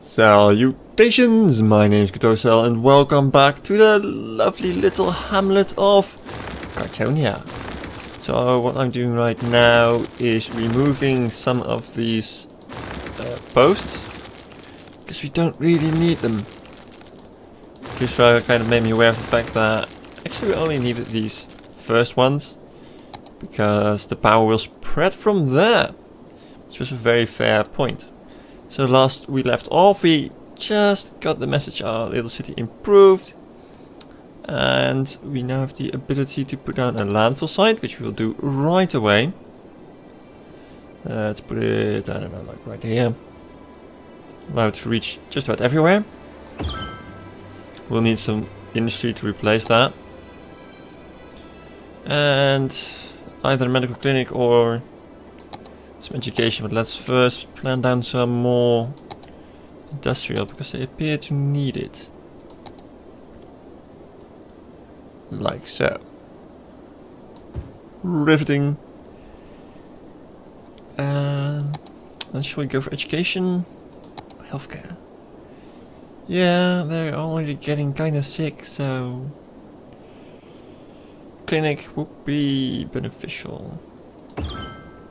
Salutations, my name is Kartosael and welcome back to the lovely little hamlet of Kartonia. So what I'm doing right now is removing some of these posts, because we don't really need them. Gizrah kind of made me aware of the fact that actually we only needed these first ones, because the power will spread from there, which was a very fair point. So last we left off, we just got the message our little city improved. And we now have the ability to put down a landfill site, which we'll do right away. Let's put it, I don't know, like right here. Allow it to reach just about everywhere. We'll need some industry to replace that. And either a medical clinic or some education, but let's first plan down some more industrial, because they appear to need it. Like so. Riveting. And then shall we go for education? Healthcare. Yeah, they're already getting kind of sick, so clinic would be beneficial.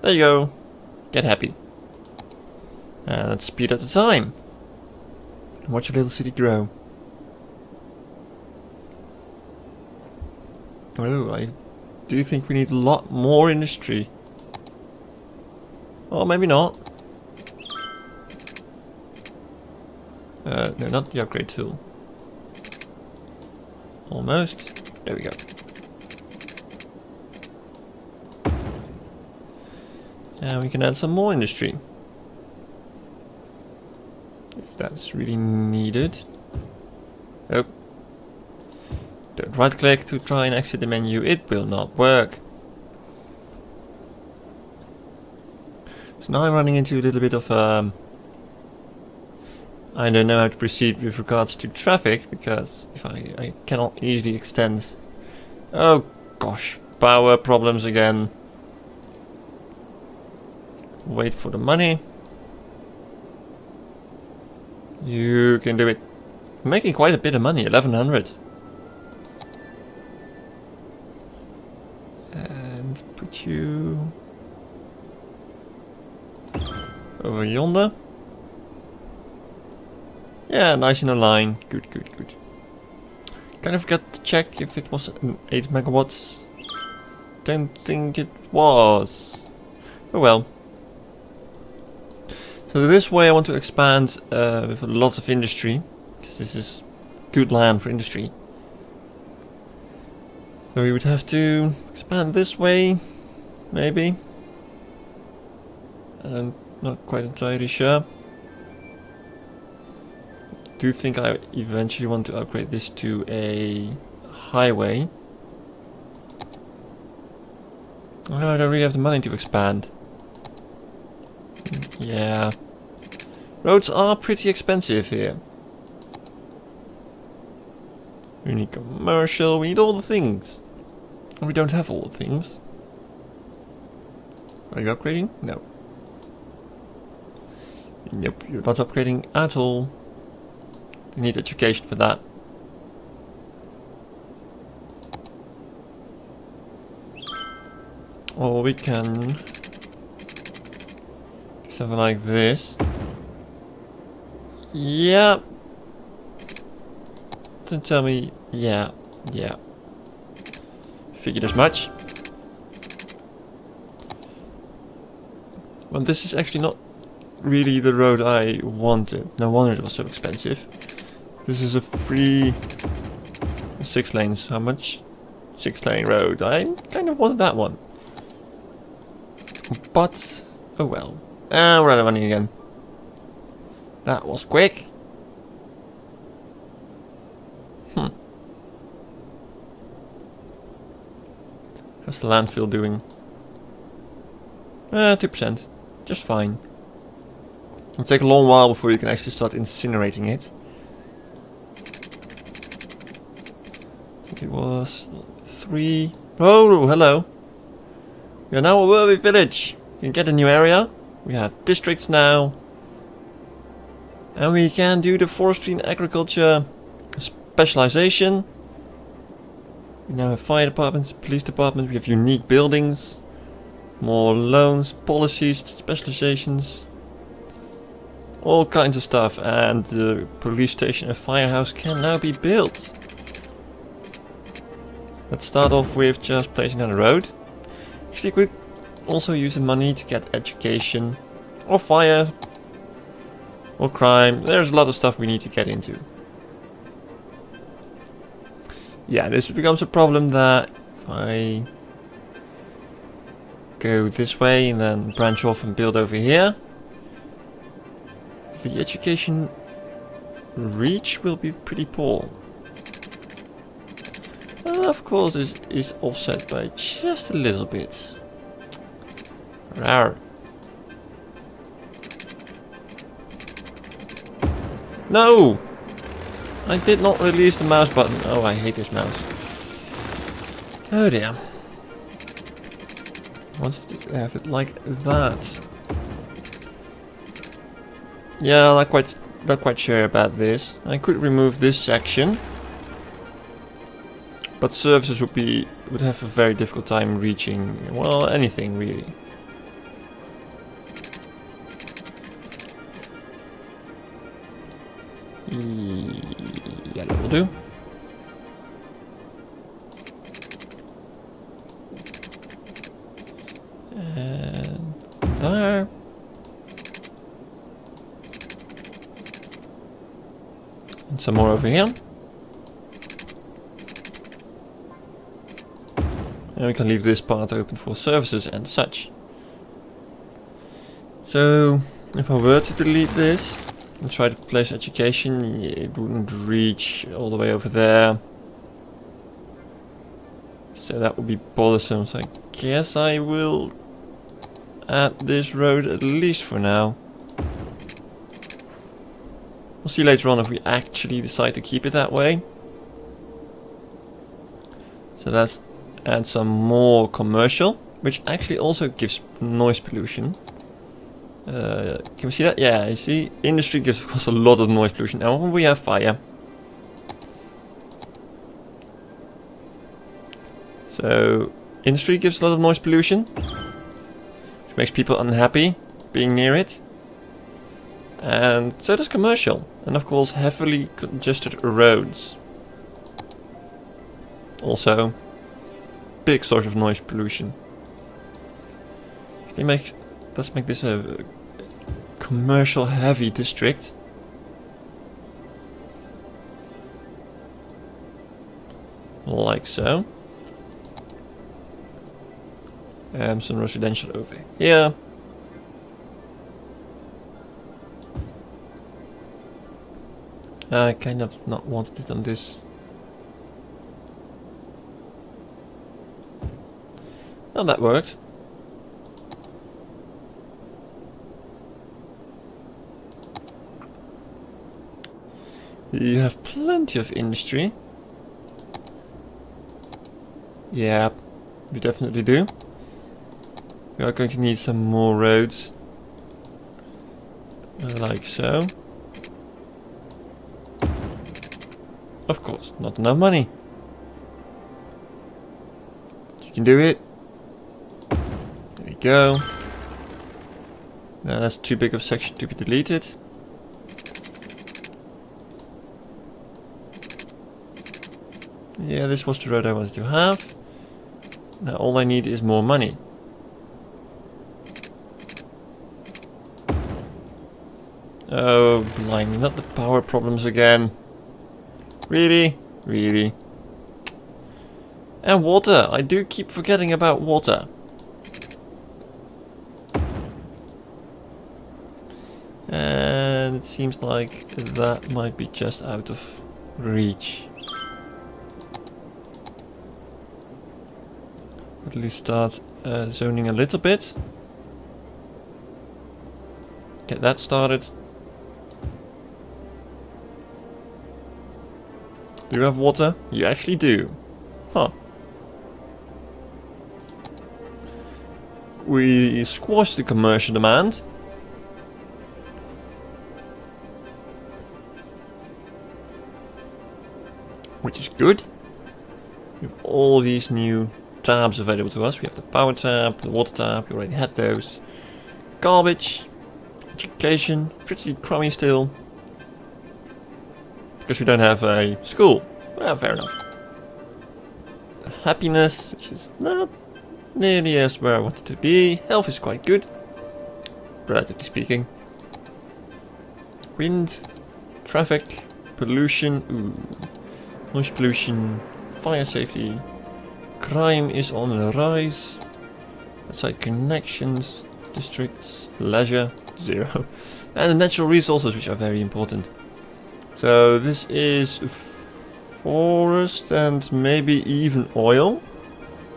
There you go. Get happy. And let's speed up the time. And watch a little city grow. Oh, I do think we need a lot more industry. Or maybe not. No, not the upgrade tool. Almost. There we go. And we can add some more industry, if that's really needed. Oh. Don't right click to try and exit the menu, it will not work. So now I'm running into a little bit of I don't know how to proceed with regards to traffic, because if I cannot easily extend. Oh gosh, power problems again. Wait for the money. You can do it. I'm making quite a bit of money, 1100. And put you over yonder. Yeah, nice in a line. Good, good, good. Kind of forgot to check if it was 8 megawatts. Don't think it was. Oh well. So this way I want to expand with lots of industry, because this is good land for industry. So we would have to expand this way, maybe. I'm not quite entirely sure. I do think I eventually want to upgrade this to a highway. Oh no, I don't really have the money to expand. Yeah. Roads are pretty expensive here. We need commercial, we need all the things. And we don't have all the things. Are you upgrading? No. Nope, you're not upgrading at all. You need education for that. Or we can something like this. Yeah. Don't tell me. Yeah. Yeah. Figured as much. Well, this is actually not really the road I wanted. No wonder it was so expensive. This is a free 6 lanes. How much? 6-lane road. I kind of wanted that one. But, oh well. And we're out of money again. That was quick. How's the landfill doing? 2%. Just fine. It'll take a long while before you can actually start incinerating it. I think it was 3. Oh, hello. We are now a worthy village. You can get a new area. We have districts now. And we can do the forestry and agriculture specialization. We now have fire departments, police department, we have unique buildings, more loans, policies, specializations, all kinds of stuff, and the police station and firehouse can now be built. Let's start off with just placing down a road. Actually, we could also use the money to get education, or fire, or crime. There's a lot of stuff we need to get into. Yeah, this becomes a problem that if I go this way and then branch off and build over here, the education reach will be pretty poor. And of course this is offset by just a little bit. Rawr. No! I did not release the mouse button. Oh, I hate this mouse. Oh dear. I wanted to have it like that. Yeah, not quite sure about this. I could remove this section, but services would have a very difficult time reaching, well, anything really. Yeah, that will do. And there. And some more over here. And we can leave this part open for services and such. So, if I were to delete this and try to place education, it wouldn't reach all the way over there. So that would be bothersome. So I guess I will add this road at least for now. We'll see later on if we actually decide to keep it that way. So let's add some more commercial, which actually also gives noise pollution. Can we see that? Yeah, you see, industry gives of course a lot of noise pollution. Now when we have fire. So industry gives a lot of noise pollution, which makes people unhappy being near it. And so does commercial. And of course heavily congested roads. Also big source of noise pollution. Let's make this a commercial heavy district. Like so. And some residential over here. I kind of not wanted it on this. Oh, that worked. You have plenty of industry. Yeah, we definitely do. We are going to need some more roads. Like so. Of course, not enough money. You can do it. There we go. Now that's too big of a section to be deleted. Yeah, this was the road I wanted to have. Now all I need is more money. Oh, blimey, not the power problems again. Really? Really? And water. I do keep forgetting about water. And it seems like that might be just out of reach. At least start zoning a little bit. Get that started. Do you have water? You actually do. Huh. We squashed the commercial demand. which is good. We have all these new tabs available to us. We have the power tab, the water tab, we already had those. Garbage, education, pretty crummy still. Because we don't have a school. Well, fair enough. Happiness, which is not nearly as where I want it to be. Health is quite good, relatively speaking. Wind, traffic, pollution, noise pollution, fire safety. Crime is on the rise. Outside connections, districts, leisure, 0. And the natural resources, which are very important. So this is forest and maybe even oil.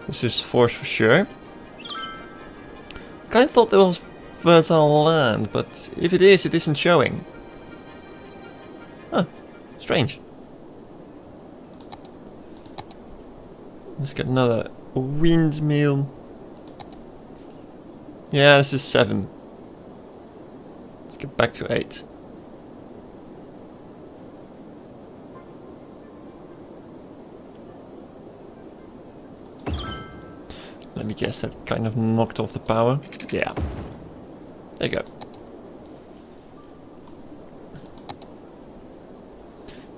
This is forest for sure. Kind of thought there was fertile land, but if it isn't showing. Huh, strange. Let's get another windmill. Yeah, this is 7. Let's get back to 8. Let me guess, that kind of knocked off the power. Yeah. There you go.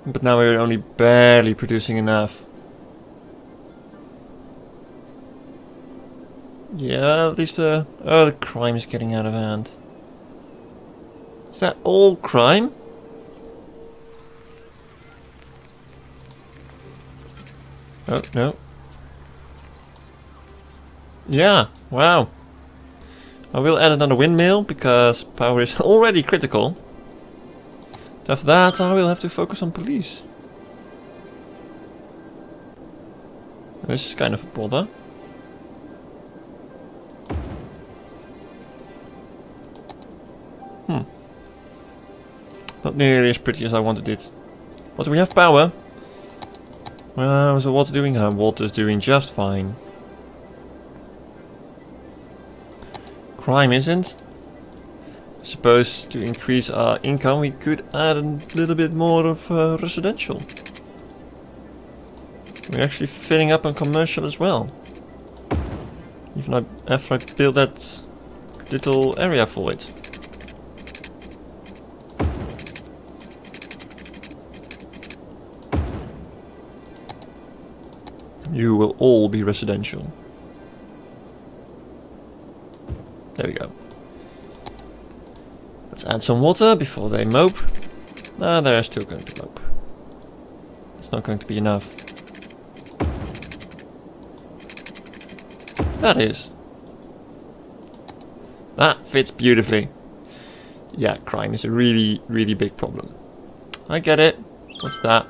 But now we're only barely producing enough. Yeah, at least the crime is getting out of hand. Is that all crime? Oh, no. Yeah, wow. I will add another windmill because power is already critical. After that, I will have to focus on police. This is kind of a bother. Not nearly as pretty as I wanted it. But we have power. Well, how's the water doing? Water's doing just fine. Crime isn't. I suppose to increase our income we could add a little bit more of residential. We're actually filling up on commercial as well. Even after I build that little area for it. You will all be residential. There we go. Let's add some water before they mope. No, they're still going to mope. It's not going to be enough. That is. That fits beautifully. Yeah, crime is a really, really big problem. I get it. What's that?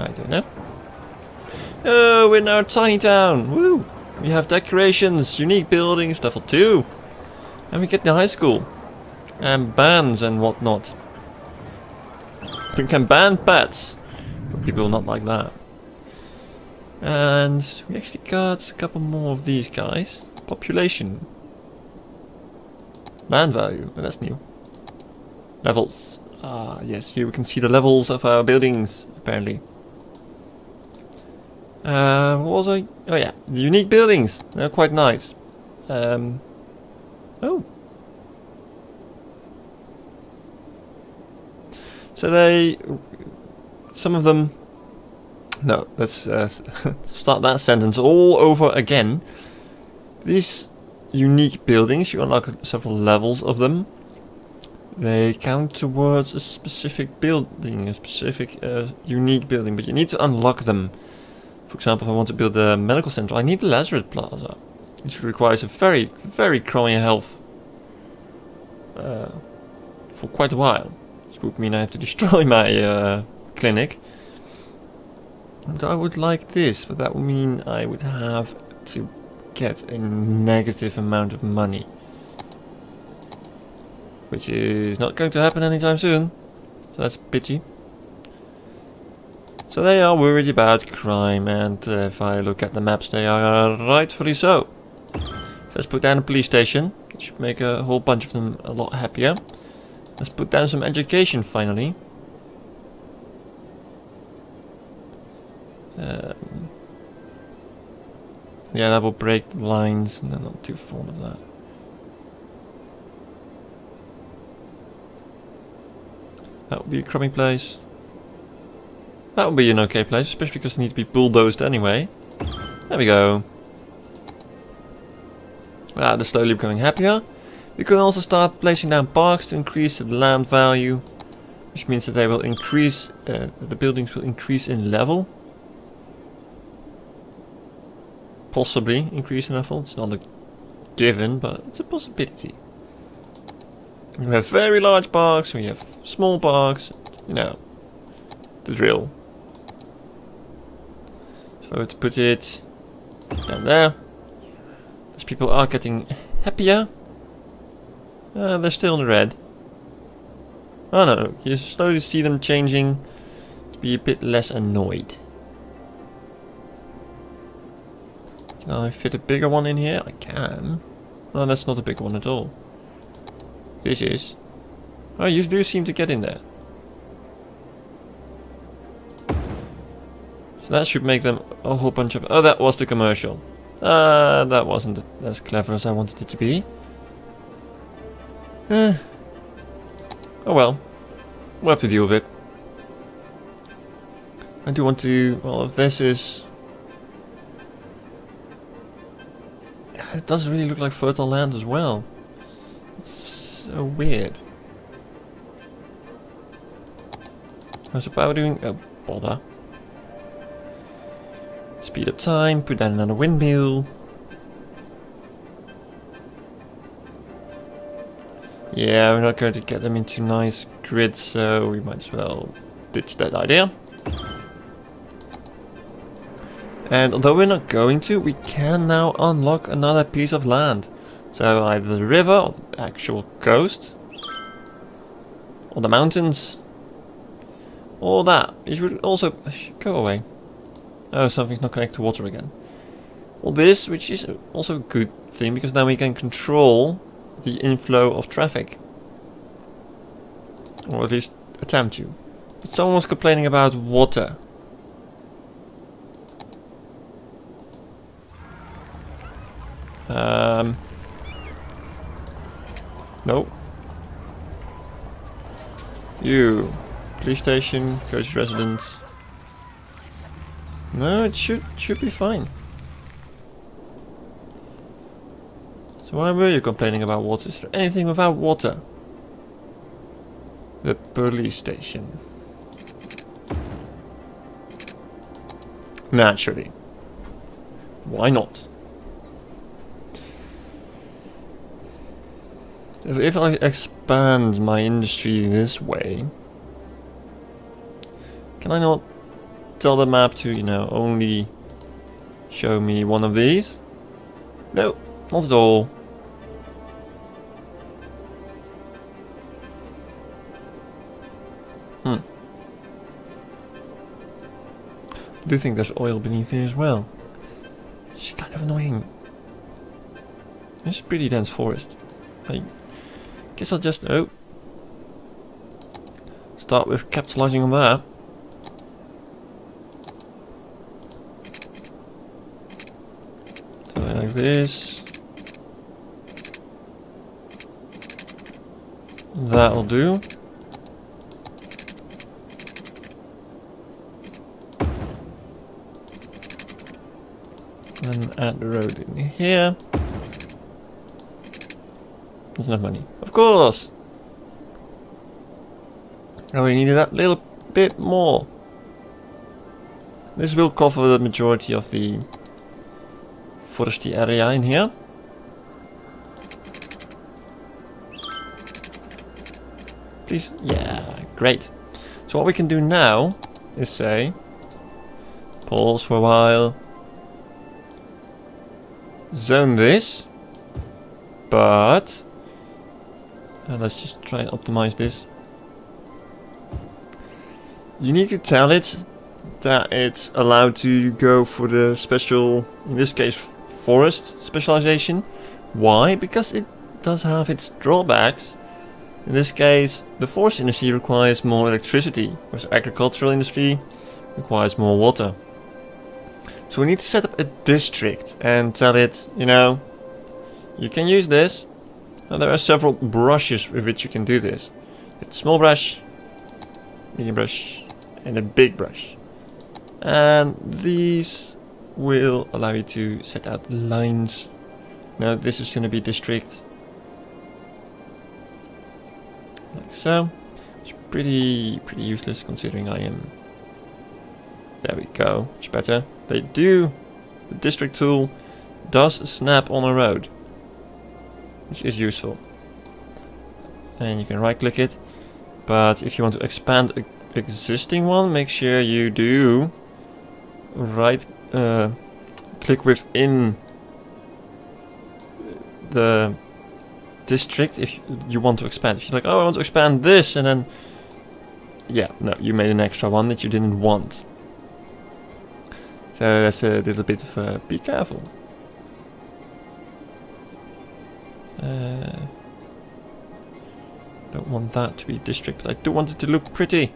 I don't know. Oh, we're now a tiny town. Woo! We have decorations, unique buildings, level 2. And we get the high school. And bands and whatnot. We can ban pets. But people will not like that. And we actually got a couple more of these guys. Population. Land value. Oh, that's new. Levels. Ah, yes, here we can see the levels of our buildings, apparently. What was I? Oh yeah, the unique buildings. They're quite nice. Oh. So some of them. No, let's start that sentence all over again. These unique buildings, you unlock several levels of them. They count towards a specific building, a specific unique building, but you need to unlock them. For example, if I want to build a medical center, I need the Lazarus Plaza, which requires a very, very crummy health for quite a while. This would mean I have to destroy my clinic. And I would like this, but that would mean I would have to get a negative amount of money. Which is not going to happen anytime soon. So that's a pity. So they are worried about crime, and if I look at the maps, they are rightfully so. So let's put down a police station. It should make a whole bunch of them a lot happier. Let's put down some education finally. Yeah, that will break the lines, and I'm not too fond of that. That would be a crummy place. That would be an okay place, especially because they need to be bulldozed anyway. There we go. Ah, they're slowly becoming happier. We can also start placing down parks to increase the land value, which means that they will increase, the buildings will increase in level. Possibly increase in level. It's not a given, but it's a possibility. We have very large parks, we have small parks, you know, the drill. So I would put it down there. Those people are getting happier. They're still in the red. Oh no, you slowly see them changing to be a bit less annoyed. Can I fit a bigger one in here? I can. No, that's not a big one at all. This is. Oh, you do seem to get in there. So that should make them a whole bunch of... Oh, that was the commercial. That wasn't as clever as I wanted it to be. Oh well. We'll have to deal with it. I do want to... Well, if this is... Yeah, it does really look like fertile land as well. It's so weird. How's the power doing? Oh, bother. Speed up time, put down another windmill. Yeah, we're not going to get them into nice grids, so we might as well ditch that idea. And although we're not going to, we can now unlock another piece of land. So either the river, or the actual coast, or the mountains, or that. You should also go away. Oh, something's not connected to water again. Well, this, which is also a good thing, because now we can control the inflow of traffic. Or at least attempt to. But someone was complaining about water. No. You. Police station, coach residence. No, it should be fine. So why were you complaining about water? Is there anything without water? The police station. Naturally. Why not? If I expand my industry this way, can I not tell the map to, you know, only show me one of these? No, not at all. I do think there's oil beneath here as well. It's kind of annoying. It's a pretty dense forest. I guess I'll just start with capitalizing on that. So like this. That'll do. And add the road in here. There's enough money. Of course! Oh, we needed that little bit more. This will cover the majority of the foresty area in here. Please, yeah, great. So what we can do now is say, pause for a while, zone this, but let's just try and optimize this. You need to tell it that it's allowed to go for the special, in this case, forest specialization. Why? Because it does have its drawbacks, In this case, the forest industry requires more electricity, whereas agricultural industry requires more water. So we need to set up a district and tell it, you know, you can use this. Now there are several brushes with which you can do this. It's a small brush, medium brush, and a big brush. And these will allow you to set out lines. Now this is going to be district. Like so. It's pretty useless considering I am... There we go, much better. The district tool does snap on a road, which is useful. And you can right click it, but if you want to expand an existing one, make sure you do right click within the district if you want to expand. If you're like, oh, I want to expand this, and then yeah, no, you made an extra one that you didn't want. So that's a little bit of be careful. Don't want that to be district, but I do want it to look pretty.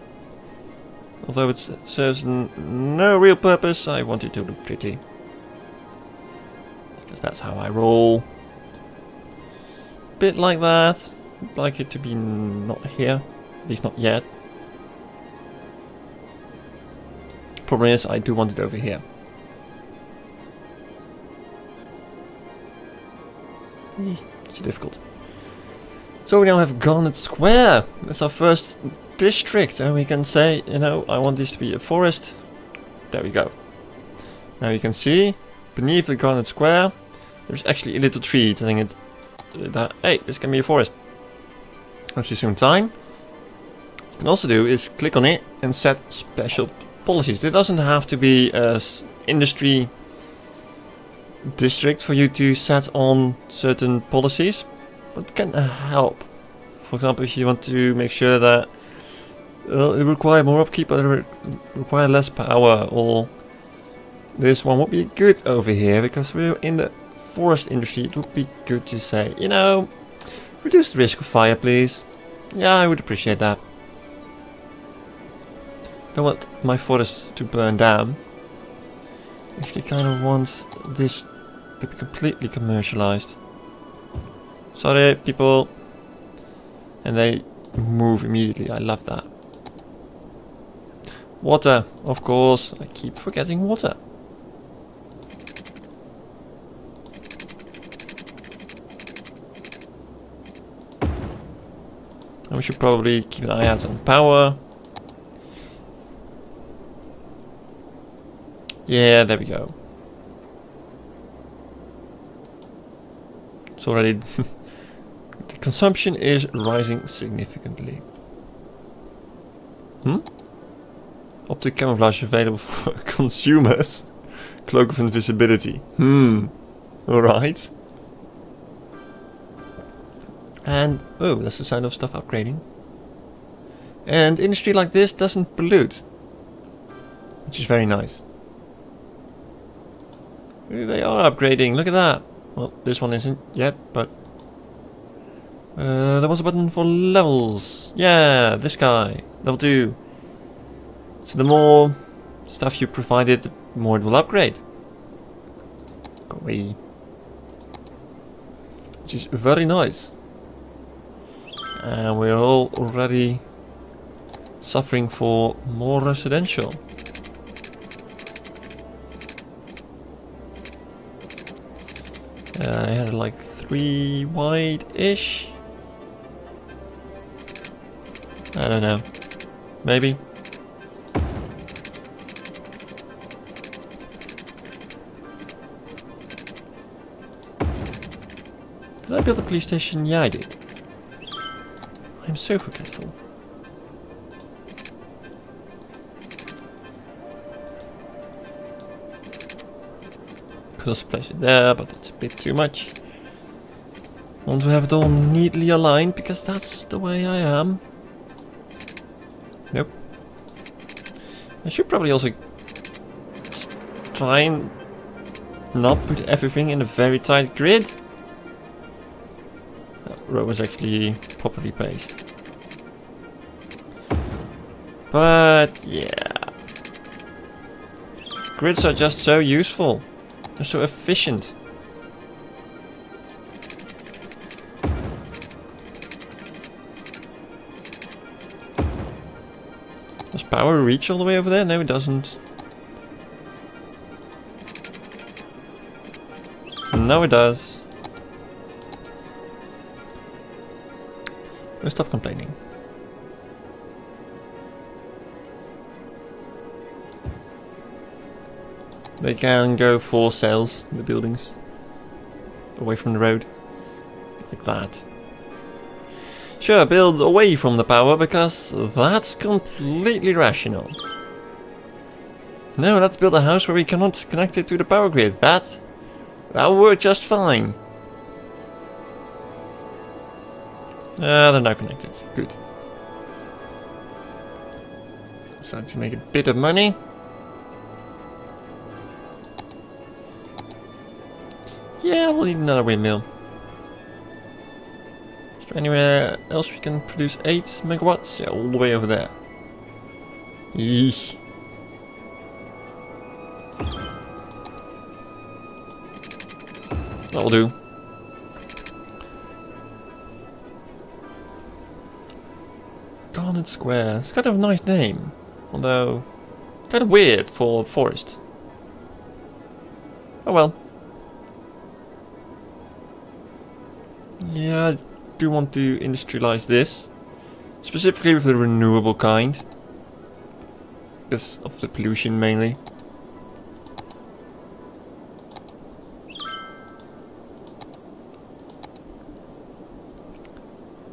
Although it serves no real purpose, I want it to look pretty. Because that's how I roll. Bit like that. I'd like it to be not here, at least not yet. Problem is, I do want it over here. It's difficult. So we now have Garnet Square. That's our first district, and we can say, you know, I want this to be a forest. There we go. Now you can see beneath the Garnet Square, there's actually a little tree telling it that, hey, this can be a forest. Once you zoom time, what you can also do is click on it and set special policies. It doesn't have to be a industry district for you to set on certain policies, but it can help. For example, if you want to make sure that it requires more upkeep but it requires less power, or this one would be good over here because we're in the forest industry, it would be good to say, you know, reduce the risk of fire, please. Yeah, I would appreciate that. Don't want my forest to burn down. Actually kind of want this to be completely commercialized. Sorry, people. And they move immediately. I love that. Water, of course. I keep forgetting water. And we should probably keep an eye out on power. Yeah, there we go. It's already... the consumption is rising significantly. Optic camouflage available for consumers. Cloak of invisibility. Alright. And, oh, that's the sign of stuff upgrading. And industry like this doesn't pollute. Which is very nice. Ooh, they are upgrading, look at that. Well, this one isn't yet, but... there was a button for levels. Yeah, this guy. Level 2. So the more stuff you provided, the more it will upgrade. Go away. Which is very nice. And we're all already suffering for more residential. I had like 3 wide-ish. I don't know. Maybe. Did I build a police station? Yeah, I did. I'm so forgetful. Could also place it there, but it's a bit too much. I want to have it all neatly aligned because that's the way I am. Nope. I should probably also try and not put everything in a very tight grid. road was actually properly placed. But yeah, grids are just so useful. They're so efficient. Does power reach all the way over there? No, it doesn't. No, it does. We'll stop complaining. They can go for cells in the buildings. Away from the road. Like that. Sure, build away from the power because that's completely rational. No, let's build a house where we cannot connect it to the power grid. That will work just fine. They're now connected. Good. Starting to make a bit of money. Yeah, we'll need another windmill. Is there anywhere else we can produce 8 megawatts? Yeah, all the way over there. Yeesh. That'll do. Garnet Square. It's kind of a nice name. Although, kind of weird for forest. Oh well. Yeah, I do want to industrialize this. Specifically with the renewable kind. Because of the pollution mainly.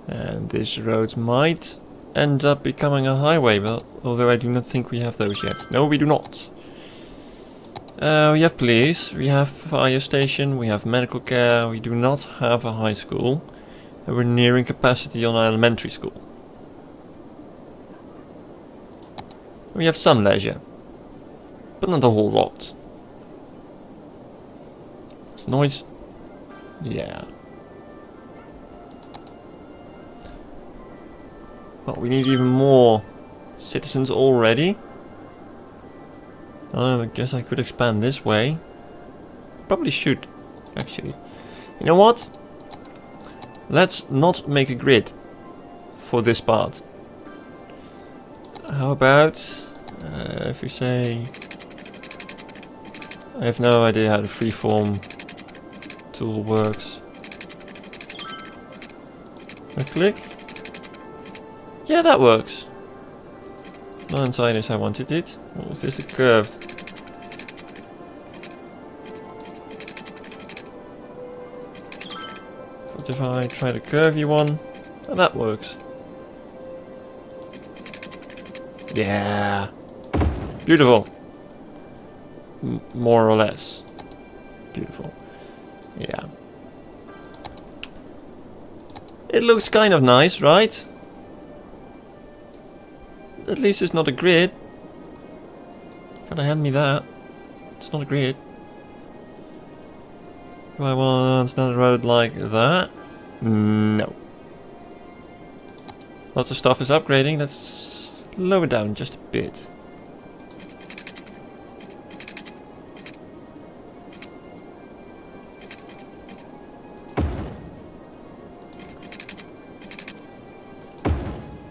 And this road might end up becoming a highway, but although I do not think we have those yet. No, we do not. We have police, we have fire station, we have medical care, we do not have a high school. And we're nearing capacity on our elementary school. We have some leisure, but not a whole lot. It's noise. Yeah. Well, we need even more citizens already. I guess I could expand this way. Probably should, actually. You know what? Let's not make a grid for this part. How about if we say... I have no idea how the freeform tool works. I click. Yeah, that works. Not inside as I wanted it. What was this? The curved. What if I try the curvy one? Oh, that works. Yeah. Beautiful. More or less. Beautiful. Yeah. It looks kind of nice, right? At least it's not a grid. Gotta hand me that. It's not a grid. Do I want another road like that? No. Lots of stuff is upgrading. Let's lower down just a bit.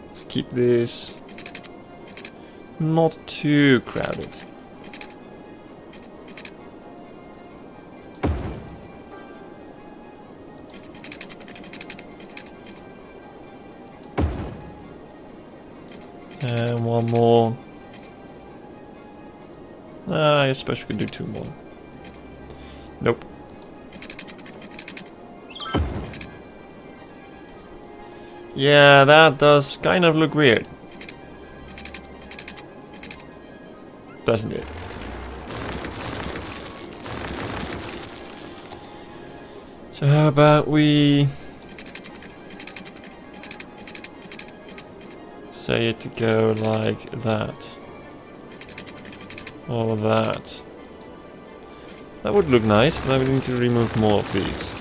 Let's keep this not too crowded. And one more. I suppose we could do 2 more. Nope. Yeah, that does kind of look weird. Doesn't it? So how about we say it to go like that? Or that. That would look nice, but I would need to remove more of these.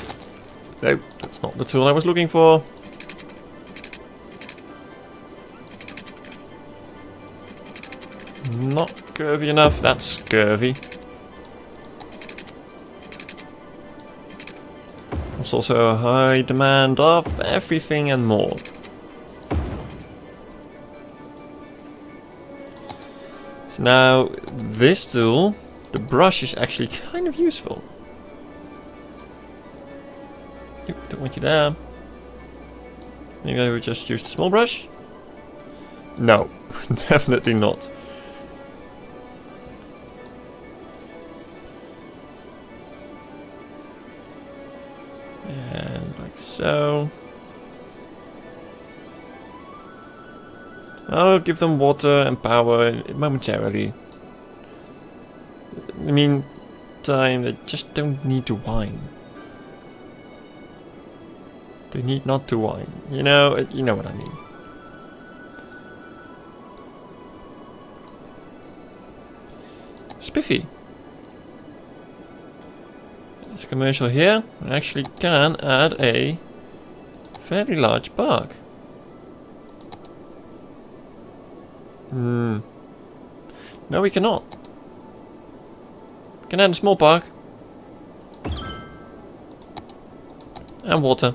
Nope, that's That's not the tool I was looking for. Not curvy enough, that's curvy. There's also a high demand of everything and more. So now, this tool, the brush, is actually kind of useful. Oop, don't want you there. Maybe I would just use the small brush? No, definitely not. And like so. I'll give them water and power momentarily. In the meantime, they just don't need to whine. They need not to whine. You know what I mean. Spiffy. This commercial here actually can add a fairly large park. No, we cannot. We can add a small park. And water.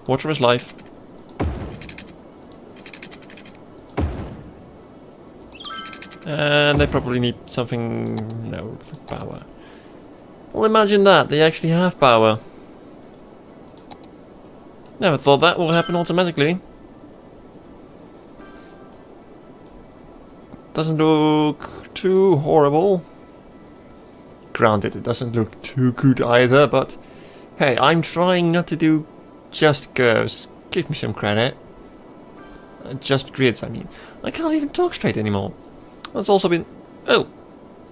Water is life. And they probably need something, no, power. Well, imagine that, they actually have power. Never thought that would happen automatically. Doesn't look too horrible. Granted, it doesn't look too good either, but hey, I'm trying not to do just curves. Give me some credit. Just grids, I mean. I can't even talk straight anymore. That's also been... Oh!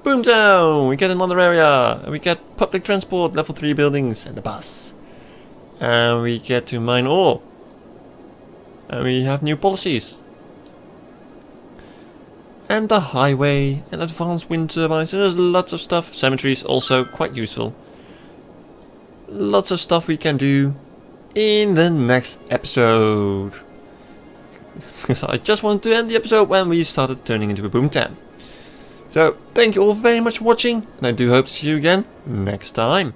Boomtown! We get another area! And we get public transport, level 3 buildings, and a bus. And we get to mine ore. And we have new policies. And the highway, and advanced wind turbines, and there's lots of stuff. Cemeteries also quite useful. Lots of stuff we can do in the next episode. Because I just wanted to end the episode when we started turning into a boomtown. So, thank you all very much for watching, and I do hope to see you again next time.